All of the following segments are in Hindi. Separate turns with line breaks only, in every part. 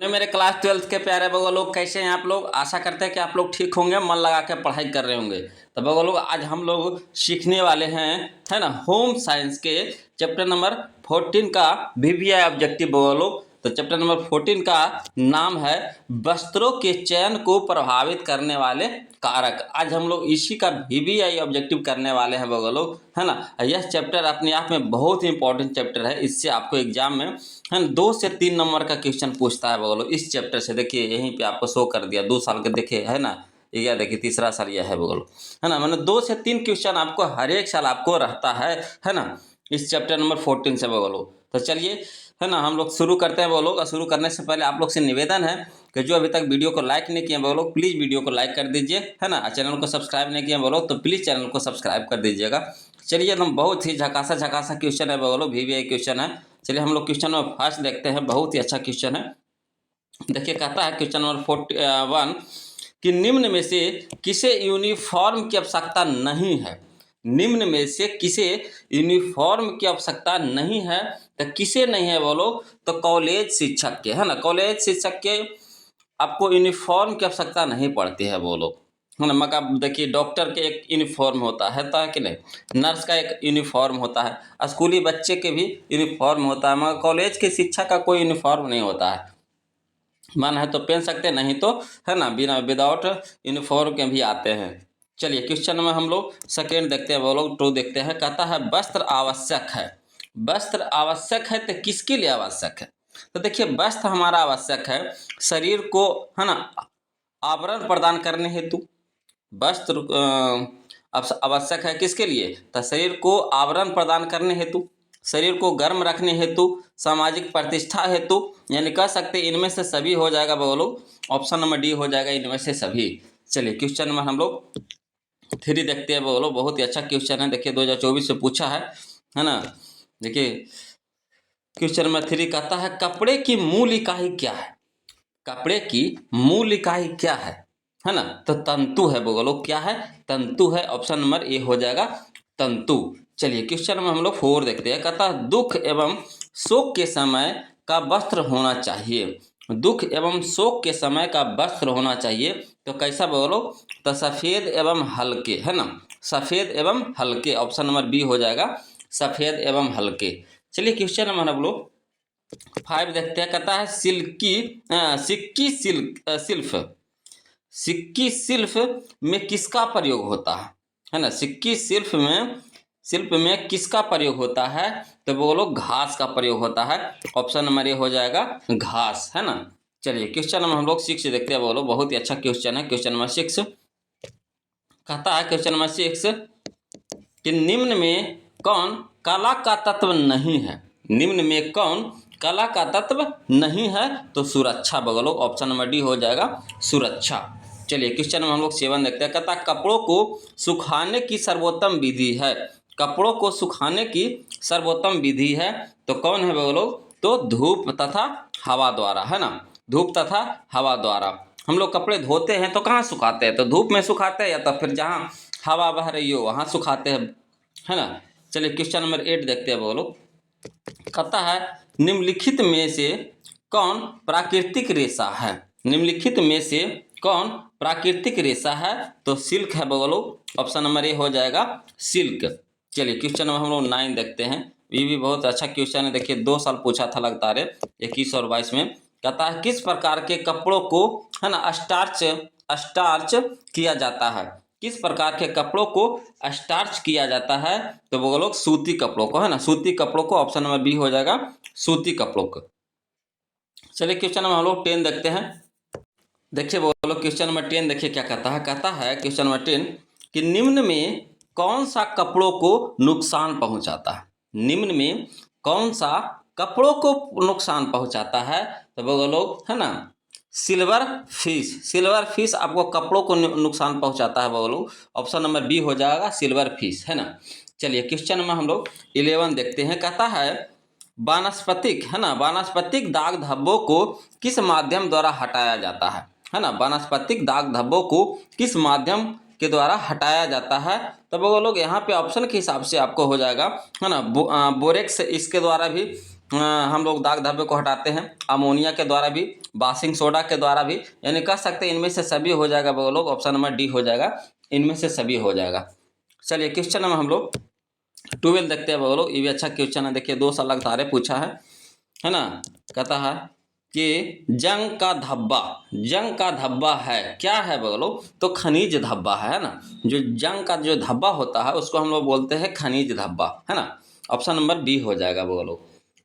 मेरे क्लास 12th के प्यारे बगो लोग, कैसे हैं आप लोग। आशा करते हैं कि आप लोग ठीक होंगे, मन लगा के पढ़ाई कर रहे होंगे। तो बगो लोग, आज हम लोग सीखने वाले हैं, है ना, होम साइंस के चैप्टर नंबर 14 का वीवीआई ऑब्जेक्टिव बगो लोग। तो चैप्टर नंबर 14 का नाम है वस्त्रों के चयन को प्रभावित करने वाले कारक। आज हम लोग इसी का वीवीआई ऑब्जेक्टिव करने वाले हैं बगो लोग, है ना। यह चैप्टर अपने आप में बहुत ही इंपॉर्टेंट चैप्टर है। इससे आपको एग्जाम में, है ना, 2 से 3 नंबर का क्वेश्चन पूछता है बगलो इस चैप्टर से। देखिए यहीं पे आपको शो कर दिया 2 साल के, देखिए, है ना। यह देखिए तीसरा साल यह है बगलो, है ना। मैंने 2 से 3 क्वेश्चन आपको हर एक साल आपको रहता है ना, इस चैप्टर नंबर 14 से बगलो। तो चलिए, है ना, हम लोग शुरू करते हैं बगलो। और शुरू करने से पहले आप लोग से निवेदन है कि जो अभी तक वीडियो को लाइक नहीं किए बगलो, प्लीज़ वीडियो को लाइक कर दीजिए, है ना। चैनल को सब्सक्राइब नहीं किए बगलो तो प्लीज़ चैनल को सब्सक्राइब कर दीजिएगा। चलिए, एकदम बहुत ही झकासा क्वेश्चन है बगलो, वीवीआई क्वेश्चन है। चलिए हम लोग क्वेश्चन नंबर फर्स्ट देखते हैं। बहुत ही अच्छा क्वेश्चन है। देखिए कहता है क्वेश्चन नंबर 41 कि निम्न में से किसे यूनिफॉर्म की आवश्यकता नहीं है। निम्न में से किसे यूनिफॉर्म की आवश्यकता नहीं है, तो किसे नहीं है बोलो, तो कॉलेज शिक्षक के, है ना। कॉलेज शिक्षक के आपको यूनिफॉर्म की आवश्यकता नहीं पड़ती है बोलो, है ना। मगर देखिए डॉक्टर के एक यूनिफॉर्म होता है कि नहीं, नर्स का एक यूनिफॉर्म होता है, स्कूली बच्चे के भी यूनिफॉर्म होता है, मगर कॉलेज के शिक्षा का कोई यूनिफॉर्म नहीं होता है। मन है तो पहन सकते, नहीं तो, है ना, बिना विदाउट यूनिफॉर्म के भी आते हैं। चलिए क्वेश्चन में हम लोग सेकेंड देखते हैं, वो लोग 2 देखते हैं। कहता है वस्त्र आवश्यक है। वस्त्र आवश्यक है तो किसके लिए आवश्यक है। तो देखिए वस्त्र हमारा आवश्यक है शरीर को, है ना, आवरण प्रदान करने हेतु। वस्त्र आवश्यक है किसके लिए, तो शरीर को आवरण प्रदान करने हेतु, शरीर को गर्म रखने हेतु, सामाजिक प्रतिष्ठा हेतु, यानी कह सकते हैं इनमें से सभी हो जाएगा बोलो। ऑप्शन नंबर डी हो जाएगा, इनमें से सभी। चलिए क्वेश्चन नंबर हम लोग 3 देखते हैं बोलो। बहुत ही अच्छा क्वेश्चन है, देखिए 2024 से पूछा है ना। देखिए क्वेश्चन नंबर 3 कहता है कपड़े की मूल इकाई क्या है। कपड़े की मूल इकाई क्या है ना। तो तंतु है बोलो, क्या है, तंतु है। ऑप्शन नंबर ए हो जाएगा, तंतु। चलिए क्वेश्चन में हम लोग 4 देखते हैं। कहता है दुख एवं शोक के समय का वस्त्र होना चाहिए। दुख एवं शोक के समय का वस्त्र होना चाहिए तो कैसा बोलो, तो सफ़ेद एवं हल्के, है ना, सफ़ेद एवं हल्के। ऑप्शन नंबर बी हो जाएगा, सफ़ेद एवं हल्के। चलिए क्वेश्चन नंबर हम लोग 5 देखते हैं। कहता है सिक्की शिल्प में किसका प्रयोग होता है ना। सिक्की शिल्प में किसका प्रयोग होता है, तो बोलो घास का प्रयोग होता है। ऑप्शन नंबर ए हो जाएगा, घास, है ना। चलिए क्वेश्चन नंबर हम लोग 6 देखते हैं बोलो। बहुत ही अच्छा क्वेश्चन है। क्वेश्चन नंबर 6 कहता है, क्वेश्चन नंबर 6 कि निम्न में कौन कला का तत्व नहीं है। निम्न में कौन कला का तत्व नहीं है, तो सुरक्षा बगलो। ऑप्शन नंबर डी हो जाएगा, सुरक्षा। चलिए क्वेश्चन में हम लोग 7 देखते हैं। कहता कपड़ों को सुखाने की सर्वोत्तम विधि है। कपड़ों को सुखाने की सर्वोत्तम विधि है तो कौन है बगलो, तो धूप तथा हवा द्वारा, है ना। धूप तथा हवा द्वारा हम लोग कपड़े धोते हैं तो कहाँ सुखाते हैं, तो धूप में सुखाते हैं, या तो फिर जहाँ हवा बह रही हो वहाँ सुखाते हैं, है ना। चलिए क्वेश्चन नंबर 8 देखते हैं बोलो। कहता है निम्नलिखित में से कौन प्राकृतिक रेशा है। निम्नलिखित में से कौन प्राकृतिक रेशा है, तो सिल्क है बोलो। ऑप्शन नंबर ए हो जाएगा, सिल्क। चलिए क्वेश्चन नंबर हम लोग 9 देखते हैं। ये भी बहुत अच्छा क्वेश्चन है। देखिए 2 साल पूछा था लगातार 21 और 22 में। कहता है किस प्रकार के कपड़ों को, है ना, स्टार्च किया जाता है। किस प्रकार के कपड़ों को स्टार्च किया जाता है, तो वो लोग सूती कपड़ों को, है ना, सूती कपड़ों को। ऑप्शन नंबर बी हो जाएगा, सूती कपड़ों को। चलिए क्वेश्चन नंबर हम लोग 10 देखते हैं। देखिए वो लोग क्वेश्चन नंबर 10 देखिए क्या कहता है। कहता है क्वेश्चन नंबर 10 कि निम्न में कौन सा कपड़ों को नुकसान पहुंचाता है। निम्न में कौन सा कपड़ों को नुकसान पहुंचाता है, तो वो लोग, है ना, सिल्वर फिश आपको कपड़ों को नुकसान पहुंचाता है वो लोग। ऑप्शन नंबर बी हो जाएगा, सिल्वर फिश, है ना। चलिए क्वेश्चन में हम लोग 11 देखते हैं। कहता है वानस्पतिक, है ना, वानस्पतिक दाग धब्बों को किस माध्यम द्वारा हटाया जाता है ना। वानस्पतिक दाग धब्बों को किस माध्यम के द्वारा हटाया जाता है, तब वो लोग यहाँ पे ऑप्शन के हिसाब से आपको हो जाएगा, है ना, बोरेक्स इसके द्वारा भी हम लोग दाग धब्बे को हटाते हैं, अमोनिया के द्वारा भी, वाशिंग सोडा के द्वारा भी, यानी कह सकते हैं इनमें से सभी हो जाएगा वो लोग। ऑप्शन नंबर डी हो जाएगा, इनमें से सभी हो जाएगा। चलिए क्वेश्चन नंबर हम लोग 12 देखते हैं वो लोग। ये भी अच्छा क्वेश्चन है, देखिए 2 सवाल तारे पूछा है ना। कहता है कि जंग का धब्बा है, क्या है बोलो? तो खनिज धब्बा है ना। जो जंग का जो धब्बा होता है उसको हम लोग बोलते हैं खनिज धब्बा, है ना। ऑप्शन नंबर बी हो जाएगा बोलो।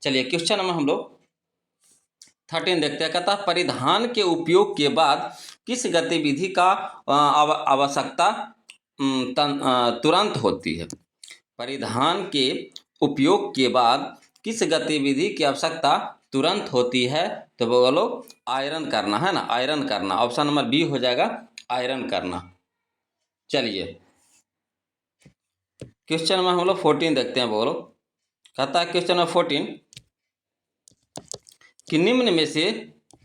चलिए क्वेश्चन नंबर हम लोग 13 देखते हैं। कहता है परिधान के उपयोग के बाद किस गतिविधि का आवश्यकता तुरंत होती है? परिधान के उपयोग के बाद किस गतिविधि की आवश्यकता तुरंत होती है? तो बोलो आयरन करना, है ना, आयरन करना। ऑप्शन नंबर बी हो जाएगा, आयरन करना। चलिए क्वेश्चन नंबर हम लोग 14 देखते हैं बोलो। कहता है क्वेश्चन नंबर 14 कि निम्न में से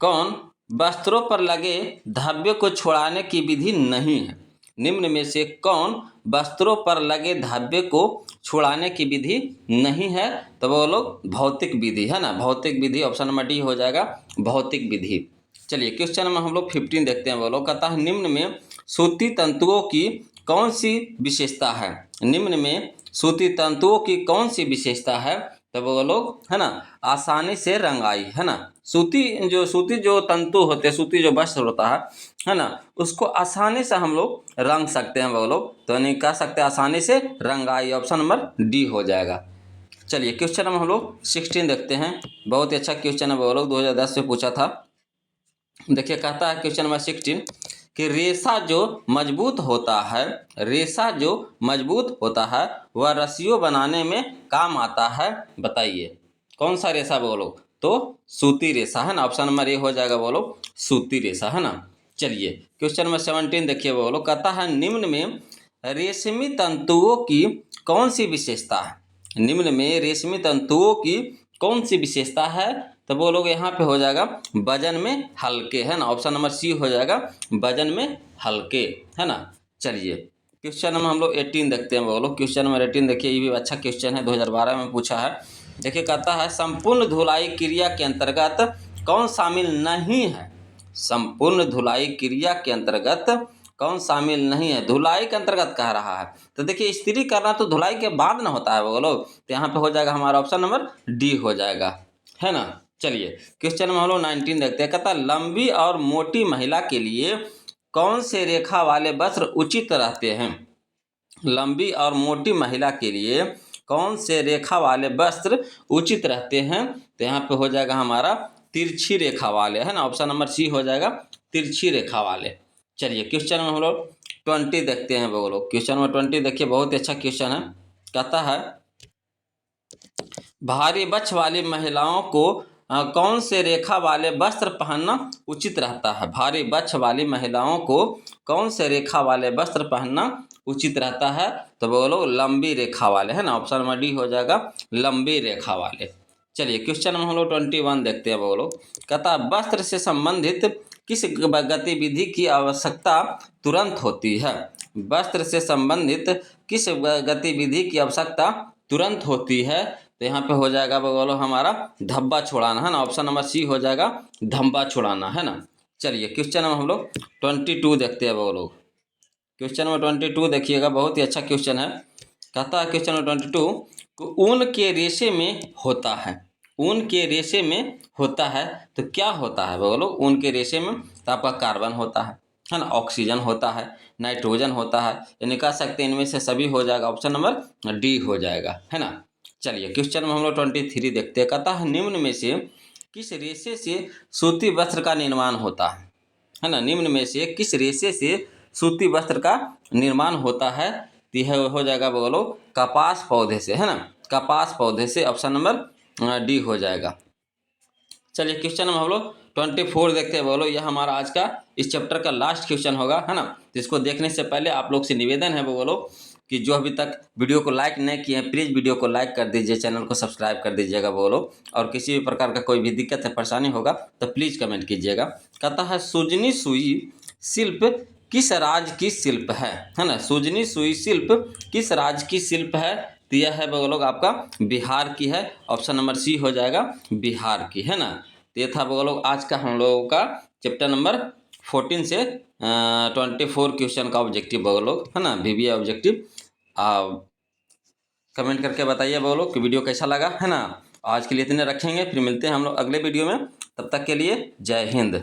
कौन वस्त्रों पर लगे धब्बे को छुड़ाने की विधि नहीं है? निम्न में से कौन वस्त्रों पर लगे धब्बे को छुड़ाने की विधि नहीं है? तो वो लोग भौतिक विधि, है ना, भौतिक विधि। ऑप्शन नंबर डी हो जाएगा, भौतिक विधि। चलिए क्वेश्चन नंबर हम लोग 15 देखते हैं। वो लोग कहता है निम्न में सूती तंतुओं की कौन सी विशेषता है? निम्न में सूती तंतुओं की कौन सी विशेषता है? तो वो लोग, है ना, आसानी से रंगाई, है ना। सूती जो तंतु होते हैं, सूती जो वस्त्र होता है ना, उसको आसानी से हम लोग रंग सकते हैं वो लोग। तो नहीं कह सकते आसानी से रंगाई। ऑप्शन नंबर डी हो जाएगा। चलिए क्वेश्चन नंबर हम लोग 16 देखते हैं। बहुत ही अच्छा क्वेश्चन है वो लोग, 2010 में पूछा था। देखिए कहता है क्वेश्चन नंबर 16 कि रेशा जो मजबूत होता है वह रस्सियों बनाने में काम आता है, बताइए कौन सा रेशा बोलो? तो सूती रेशा, है ना। ऑप्शन नंबर ए हो जाएगा बोलो, सूती रेशा, है ना। चलिए क्वेश्चन नंबर 17 देखिए बोलो। कहता है निम्न में रेशमी तंतुओं की कौन सी विशेषता है? निम्न में रेशमी तंतुओं की कौन सी विशेषता है? तो वो लोग यहाँ पे हो जाएगा वजन में हल्के, है ना। ऑप्शन नंबर सी हो जाएगा, वजन में हल्के, है ना। चलिए क्वेश्चन नंबर हम लोग 18 देखते हैं। वो लोग क्वेश्चन नंबर 18 देखिए, ये भी अच्छा क्वेश्चन है, 2012 में पूछा है। देखिए कहता है संपूर्ण धुलाई क्रिया के अंतर्गत कौन शामिल नहीं है? संपूर्ण धुलाई क्रिया के अंतर्गत कौन शामिल नहीं है? धुलाई के अंतर्गत कह रहा है, तो देखिए इस्त्री करना तो धुलाई के बाद ना होता है वो लोग। तो यहाँ पे हो जाएगा हमारा ऑप्शन नंबर डी हो जाएगा, है ना। चलिए क्वेश्चन नंबर हम लोग 19 देखते हैं। कहता लंबी और मोटी महिला के लिए कौन से रेखा वाले वस्त्र उचित रहते हैं? लंबी और मोटी महिला के लिए कौन से रेखा वाले वस्त्र उचित रहते हैं? तो यहाँ पे हो जाएगा हमारा तिरछी रेखा वाले, है ना। ऑप्शन नंबर सी हो जाएगा, तिरछी रेखा वाले। चलिए क्वेश्चन में हम लोग 20 देखते हैं वो लोग। क्वेश्चन नंबर 20 देखिए, बहुत ही अच्छा क्वेश्चन है। कहता है भारी वक्ष वाली महिलाओं को कौन से रेखा वाले वस्त्र पहनना उचित रहता है? भारी वक्ष वाली महिलाओं को कौन से रेखा वाले वस्त्र पहनना उचित रहता है? तो बोलो लंबी रेखा वाले, है ना। ऑप्शन नंबर डी हो जाएगा, लंबी रेखा वाले। चलिए क्वेश्चन नंबर हम लोग 21 देखते हैं। बोलो कहता है वस्त्र से संबंधित किस गतिविधि की आवश्यकता तुरंत होती है? वस्त्र से संबंधित किस गतिविधि की आवश्यकता तुरंत होती है? तो यहाँ पे हो जाएगा बोलो हमारा धब्बा छुड़ाना, है ना। ऑप्शन नंबर सी हो जाएगा, धब्बा छुड़ाना, है ना। चलिए क्वेश्चन नंबर हम लोग 22 देखते हैं वो लोग। क्वेश्चन नंबर 22 देखिएगा, बहुत ही अच्छा क्वेश्चन है। कहता है क्वेश्चन नंबर 22 ऊन के रेशे में होता है, ऊन के रेशे में होता है तो क्या होता है बोलो? ऊन के रेशे में तो आपका कार्बन होता है ना, ऑक्सीजन होता है, नाइट्रोजन होता है, यानी कह सकते हैं इनमें से सभी हो जाएगा। ऑप्शन नंबर डी हो जाएगा, है ना। चलिए क्वेश्चन में हम लोग 23 देखते हैं। कहता है निम्न में से किस रेशे से सूती वस्त्र का निर्माण होता है ना। निम्न में से किस रेशे से सूती वस्त्र का निर्माण होता है? तो यह हो जाएगा बोलो कपास पौधे से, है ना, कपास पौधे से। ऑप्शन नंबर डी हो जाएगा। चलिए क्वेश्चन में हम लोग 24 देखते हैं। बोलो यह हमारा आज का इस चैप्टर का लास्ट क्वेश्चन होगा, है ना। तो इसको देखने से पहले आप लोग से निवेदन है बोलो कि जो अभी तक वीडियो को लाइक नहीं किए हैं प्लीज़ वीडियो को लाइक कर दीजिए, चैनल को सब्सक्राइब कर दीजिएगा बोलो। और किसी भी प्रकार का कोई भी दिक्कत है परेशानी होगा तो प्लीज़ कमेंट कीजिएगा। कहता है सुजनी सुई शिल्प किस राज्य की शिल्प है ना। सुजनी सुई शिल्प किस राज्य की शिल्प है? दिया है बगल लोग आपका बिहार की है, ऑप्शन नंबर सी हो जाएगा बिहार की, है ना। तो ये था बगल लोग आज का हम लोगों का चैप्टर नंबर 14 से 24 क्वेश्चन का ऑब्जेक्टिव बगल लोग, है ना, वीवीए ऑब्जेक्टिव। कमेंट करके बताइए बगल लोग कि वीडियो कैसा लगा, है ना। आज के लिए इतने रखेंगे, फिर मिलते हैं हम लोग अगले वीडियो में। तब तक के लिए जय हिंद।